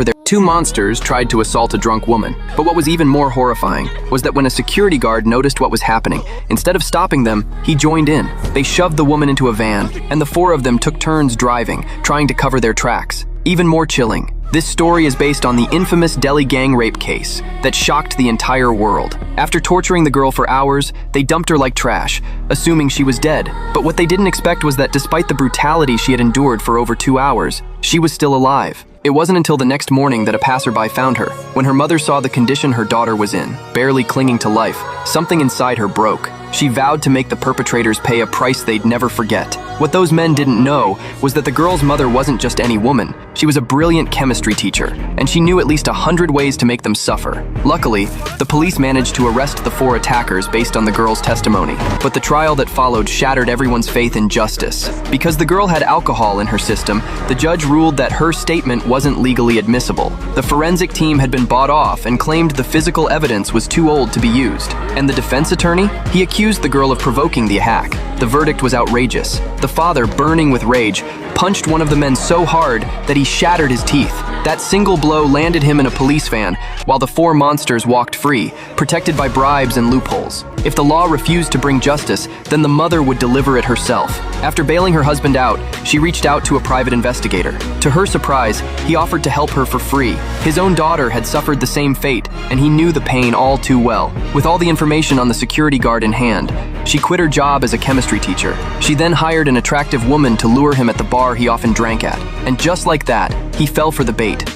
Their two monsters tried to assault a drunk woman, but what was even more horrifying was that when a security guard noticed what was happening, instead of stopping them, he joined in. They shoved the woman into a van, and the four of them took turns driving, trying to cover their tracks. Even more chilling, this story is based on the infamous Delhi gang rape case that shocked the entire world. After torturing the girl for hours, they dumped her like trash, assuming she was dead. But what they didn't expect was that despite the brutality she had endured for over 2 hours, she was still alive. It wasn't until the next morning that a passerby found her. When her mother saw the condition her daughter was in, barely clinging to life, something inside her broke. She vowed to make the perpetrators pay a price they'd never forget. What those men didn't know was that the girl's mother wasn't just any woman. She was a brilliant chemistry teacher, and she knew at least 100 ways to make them suffer. Luckily, the police managed to arrest the 4 attackers based on the girl's testimony. But the trial that followed shattered everyone's faith in justice. Because the girl had alcohol in her system, the judge ruled that her statement wasn't legally admissible. The forensic team had been bought off and claimed the physical evidence was too old to be used. And the defense attorney? He accused the girl of provoking the hack. The verdict was outrageous. The father, burning with rage, punched one of the men so hard that he shattered his teeth. That single blow landed him in a police van, while the 4 monsters walked free, protected by bribes and loopholes. If the law refused to bring justice, then the mother would deliver it herself. After bailing her husband out, she reached out to a private investigator. To her surprise, he offered to help her for free. His own daughter had suffered the same fate, and he knew the pain all too well. With all the information on the security guard in hand, she quit her job as a chemistry teacher. She then hired an attractive woman to lure him at the bar he often drank at. And just like that, he fell for the bait.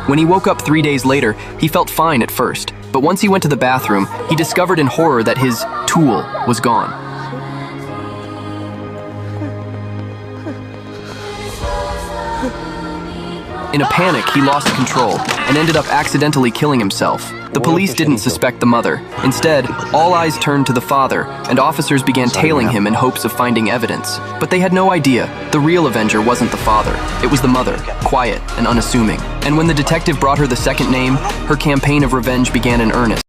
When he woke up 3 days later, he felt fine at first. But once he went to the bathroom, he discovered in horror that his tool was gone. In a panic, he lost control and ended up accidentally killing himself. The police didn't suspect the mother. Instead, all eyes turned to the father, and officers began tailing him in hopes of finding evidence. But they had no idea. The real avenger wasn't the father. It was the mother, quiet and unassuming. And when the detective brought her the second name, her campaign of revenge began in earnest.